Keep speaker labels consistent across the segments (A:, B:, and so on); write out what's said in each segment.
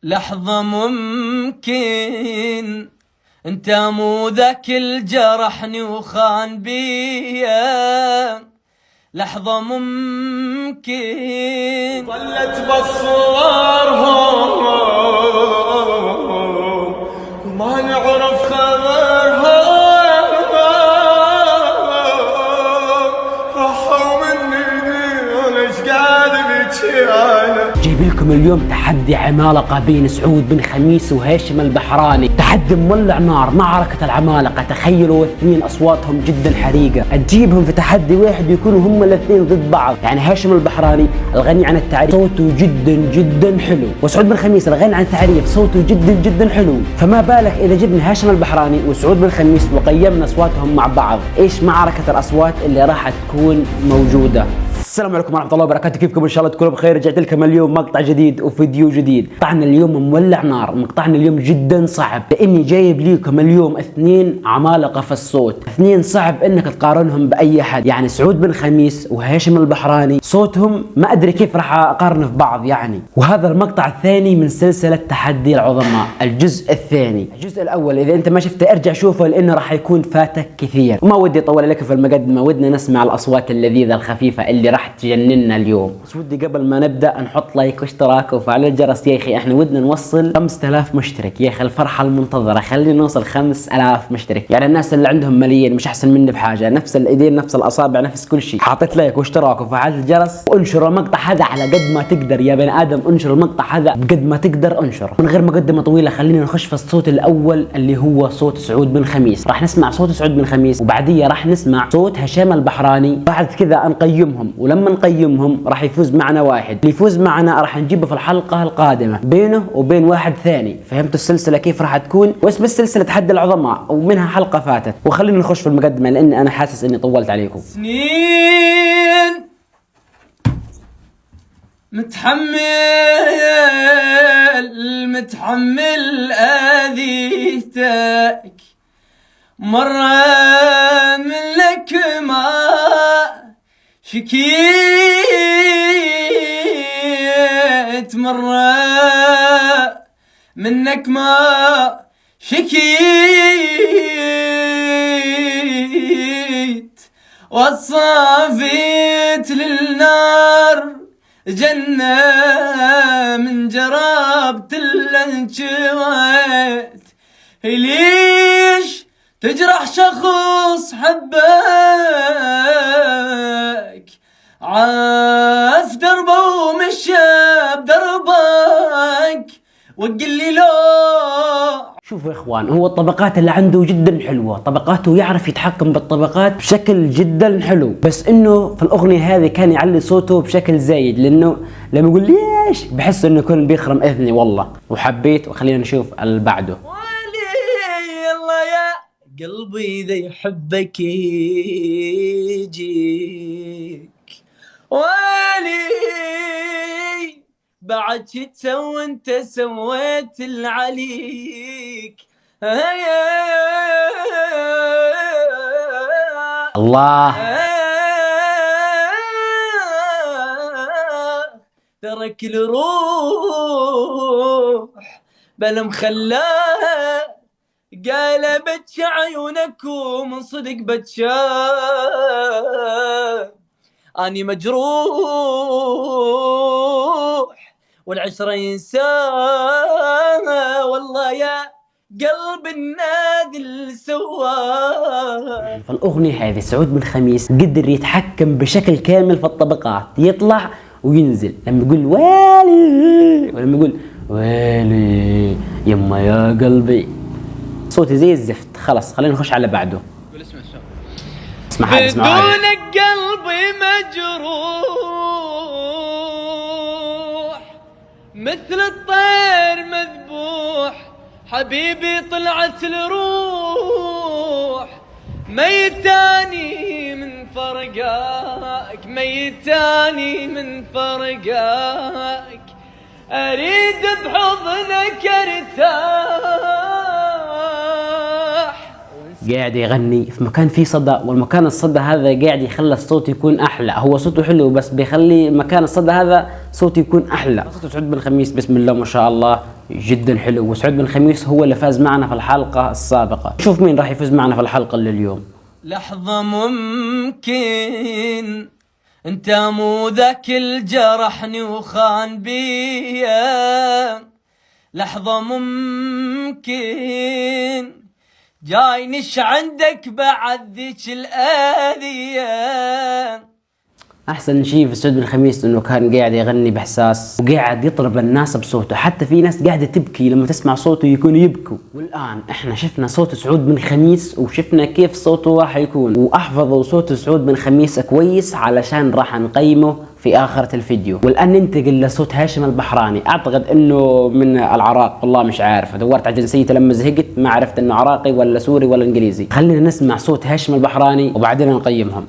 A: لحظة ممكن انت مو ذاك الجرحني وخان بيا، لحظة ممكن
B: ظلت بصورهم ما نعرف خبرهم، راحوا مني ليش قاعد بيجي انا.
C: جايب لكم اليوم تحدي عمالقة بين سعود بن خميس وهاشم البحراني، تحدي مولع نار، معركة العمالقة. تخيلوا اثنين اصواتهم جدا حريقة، تجيبهم في تحدي واحد ويكونوا هم الاثنين ضد بعض. يعني هاشم البحراني الغني عن التعريف صوته جدا جدا حلو، وسعود بن خميس الغني عن التعريف صوته جدا جدا حلو، فما بالك اذا جبنا هاشم البحراني وسعود بن خميس وقيمنا اصواتهم مع بعض، ايش معركة الاصوات اللي راح تكون موجودة. السلام عليكم ورحمة الله وبركاته، كيفكم؟ ان شاء الله تكونوا بخير. رجعت لكم اليوم مقطع جديد وفيديو جديد. مقطعنا اليوم مولع نار، مقطعنا اليوم جدا صعب لاني جايب لكم اليوم اثنين عمالقة في الصوت، اثنين صعب انك تقارنهم باي حد. يعني سعود بن خميس وهاشم البحراني صوتهم ما ادري كيف راح اقارنه في بعض يعني. وهذا المقطع الثاني من سلسلة تحدي العظماء، الجزء الثاني. الجزء الاول اذا انت ما شفته ارجع شوفه لانه راح يكون فاتك كثير. وما ودي اطول عليكم في المقدمة، ودنا نسمع الاصوات اللذيذة الخفيفة اللي راح تجننا اليوم. بس ودي قبل ما نبدا نحط لايك واشتراك وفعل الجرس يا اخي، احنا ودنا نوصل 5000 مشترك يا اخي، الفرحه المنتظره. خلينا نوصل 5000 مشترك. يعني الناس اللي عندهم ملايين مش احسن مني بحاجه، نفس الايدين نفس الاصابع نفس كل شيء. حاطط لايك واشتراك وفعل الجرس، وانشر المقطع هذا على قد ما تقدر يا بني ادم. انشر المقطع هذا بقد ما تقدر انشره. من غير مقدمه طويله خلينا نخش في الصوت الاول اللي هو صوت سعود بن خميس. راح نسمع صوت سعود بن خميس وبعديه راح نسمع صوت هشام البحراني. بعد كذا نقيمهم، ولما نقيمهم راح يفوز معنا واحد، اللي يفوز معنا راح نجيبه في الحلقه القادمه بينه وبين واحد ثاني. فهمتوا السلسله كيف راح تكون؟ واسم السلسله تحدي العظماء ومنها حلقه فاتت. وخلينا نخش في المقدمه لان انا حاسس اني طولت عليكم.
A: سنين متحمل اذيتك، مرة منك ما شكيت، مرة منك ما شكيت، وصافيت للنار جنة من جربت الانشويت. ليش تجرح شخص حبك، عاف دربه ومشى بدربك، وقل لي لو.
C: شوفوا يا اخوان، هو الطبقات اللي عنده جدا حلوه، طبقاته يعرف يتحكم بالطبقات بشكل جدا حلو، بس انه في الاغنيه هذه كان يعلي صوته بشكل زايد، لانه لما يقول ليش بحس انه يكون بيخرم اذني والله. وحبيت، وخلينا نشوف اللي بعده.
A: يلا يا قلبي اذا يحبك يجيك، ويلي بعد شي تسوي انت سويت اللي عليك.
C: الله
A: ترك الروح بلا مخلاها، قلبت عيونك ومن صدق بتشاف. اني مجروح والعشرة ينساها، والله يا قلب النادل سواه.
C: في الاغنيه هذه سعود بن خميس قدر يتحكم بشكل كامل في الطبقات، يطلع وينزل. لما يقول ويلي ولما يقول ويلي يما يا قلبي، صوتي زي الزفت. خلاص خلينا نخش على بعده. اسمع هذا، اسمع هذا.
A: بدونك قلبي مجروح مثل الطير مذبوح، حبيبي طلعت الروح ميتاني من فرقاك، ميتاني من فرقاك، اريد بحضنك ارتاح.
C: قاعد يغني في مكان فيه صدى، والمكان الصدى هذا قاعد يخلي الصوت يكون احلى. هو صوته حلو بس بيخلي مكان الصدى هذا صوته يكون احلى. صوت سعود بن خميس بسم الله ما شاء الله جدا حلو. وسعود بن خميس هو اللي فاز معنا في الحلقة السابقة. شوف مين راح يفوز معنا في الحلقة اللي اليوم.
A: لحظة ممكن انت مو ذاك الجرحني وخان بيا، لحظة ممكن جاي نش عندك بعد ذيك الآلية.
C: احسن شيء في سعود بن خميس انه كان قاعد يغني باحساس وقاعد يطرب الناس بصوته، حتى في ناس قاعده تبكي لما تسمع صوته يكونوا يبكوا. والان احنا شفنا صوت سعود بن خميس وشفنا كيف صوته راح يكون، واحفظوا صوت سعود بن خميس كويس علشان راح نقيمه في آخرة الفيديو. والآن ننتقل لصوت هاشم البحراني. أعتقد إنه من العراق، والله مش عارف، دورت على جنسيته لما زهقت ما عرفت إنه عراقي ولا سوري ولا إنجليزي. خلينا نسمع صوت هاشم البحراني وبعدين نقيمهم.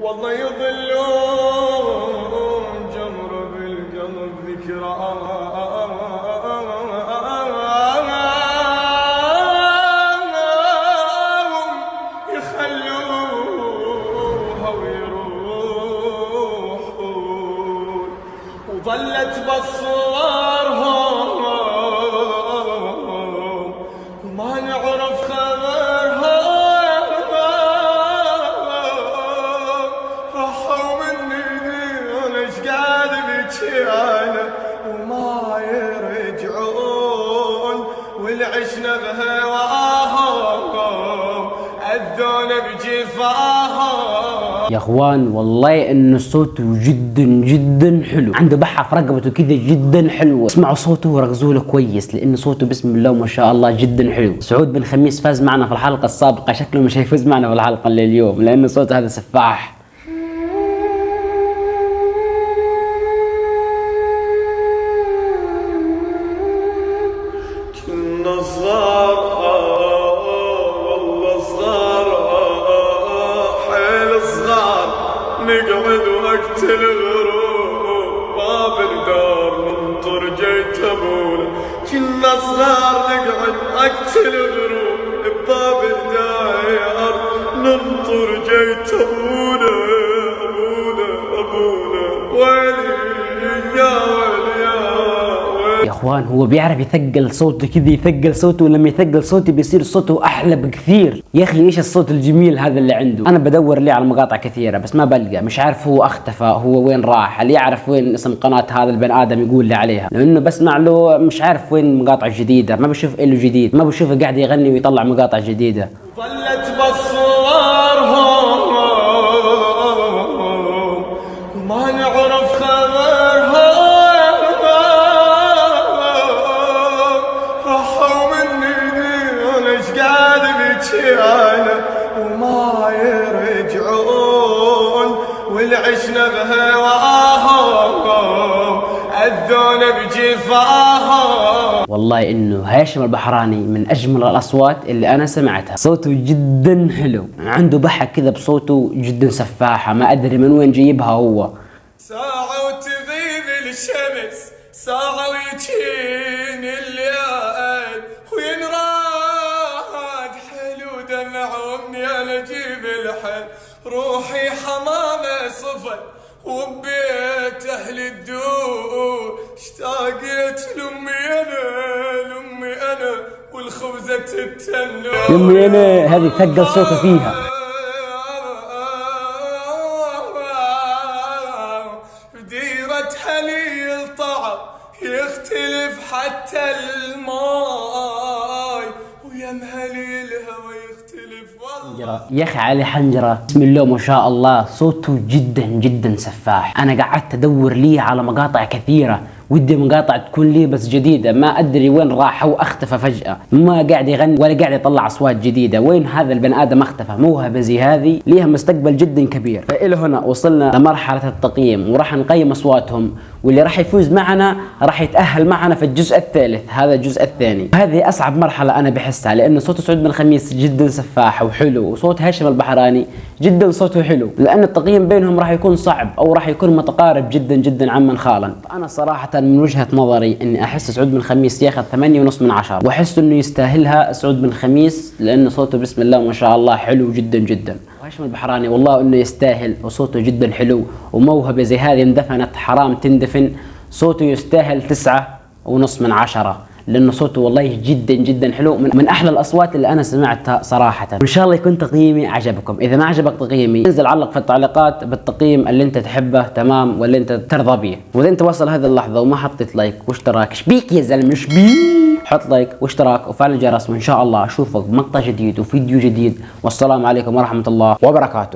B: والله يضلون جمر بالقلب ذكرى يخلوها ويروحون وظلت بصورهم وما نعرف خبرهم. وما يرجعون والعشنا بهواهم أذونا بجفاهم.
C: يا اخوان والله انه صوته جدا جدا حلو، عنده بحة في رقبته كذا جدا حلوة. اسمعوا صوته وركزوا له كويس لانه صوته بسم الله ما شاء الله جدا حلو. سعود بن خميس فاز معنا في الحلقة السابقة، شكله مش هيفوز معنا في الحلقة اللي اليوم لانه صوته هذا سفاح.
B: صغار والله صغار حيل صغار نقعد وقت الغروب باب الدار ننطر جيت ابونا. كنا صغار نقعد وقت الغروب بباب الدار ننطر جيت ابونا ابونا ويلي يا ويلي
C: يا اخوان هو بيعرف يثقل صوته كذا، يثقل صوته، ولما يثقل صوته بيصير صوته احلى بكثير. يا اخي ايش الصوت الجميل هذا اللي عنده. انا بدور لي على مقاطع كثيره بس ما بلقى، مش عارف هو اختفى، هو وين راح؟ اللي يعرف وين اسم قناه هذا البني ادم يقول لي عليها، لانه بسمع له مش عارف وين مقاطع جديده، ما بشوف له جديد، ما بشوفه قاعد يغني ويطلع مقاطع جديده.
B: ظلت بصورهم وما نعرف خبرهم وما يرجعون والعشنا بهواهم أذونا بجفاهم.
C: والله انه هاشم البحراني من اجمل الاصوات اللي انا سمعتها، صوته جدا حلو، عنده بحة كذا بصوته جدا سفاحة، ما ادري من وين جايبها هو.
B: ساعة وتغيب الشمس ساعة ويجين الليل وينراد حلو دمعوني انا اجيب الحل روحي حمامة صفل وبيت اهل الدور اشتاقت لامي انا والخبزة التنور.
C: لامي انا هذه ثقل صوته فيها.
B: بديرتها لي الطعم يختلف حتى الماي ويمها لي الهوى يختلف والله.
C: يا اخي علي حنجرة بسم الله ما شاء الله، صوته جدا جدا سفاح. انا قعدت ادور لي على مقاطع كثيرة، ودي مقاطع تكون لي بس جديدة، ما ادري وين راح او اختفى فجأة، ما قاعد يغني ولا قاعد يطلع اصوات جديدة. وين هذا البني ادم اختفى؟ موهبة زي هذه ليها مستقبل جدا كبير. فإلى هنا وصلنا لمرحلة التقييم وراح نقيم اصواتهم واللي راح يفوز معنا راح يتأهل معنا في الجزء الثالث، هذا الجزء الثاني. هذه أصعب مرحلة أنا بحسها، لأنه صوت سعود بن خميس جدا سفاح وحلو، وصوت هاشم البحراني جدا صوته حلو، لأن التقييم بينهم راح يكون صعب أو راح يكون متقارب جدا جدا عمن خالا. أنا صراحة من وجهة نظري إني أحس سعود بن خميس ياخذ 8.5 من 10، وأحس إنه يستاهلها سعود بن خميس، لأنه صوته بسم الله ما شاء الله حلو جدا جدا. وهاشم البحراني والله إنه يستاهل، وصوته جدا حلو، وموهبة زي هذه اندفنت حرام تندفن. صوته يستاهل 9.5 من 10، لأنه صوته والله جدا جدا حلو، من أحلى الأصوات اللي أنا سمعتها صراحة. وإن شاء الله يكون تقييمي عجبكم. إذا ما عجبك تقييمي انزل علق في التعليقات بالتقييم اللي أنت تحبه تمام واللي أنت ترضى به. وإذا أنت وصل هذه اللحظة وما حطيت لايك واشتراك، شبيك يا زلمة شبيك؟ حط لايك واشتراك وفعل الجرس، وإن شاء الله أشوفك بمقطع جديد وفيديو جديد. والسلام عليكم ورحمة الله وبركاته.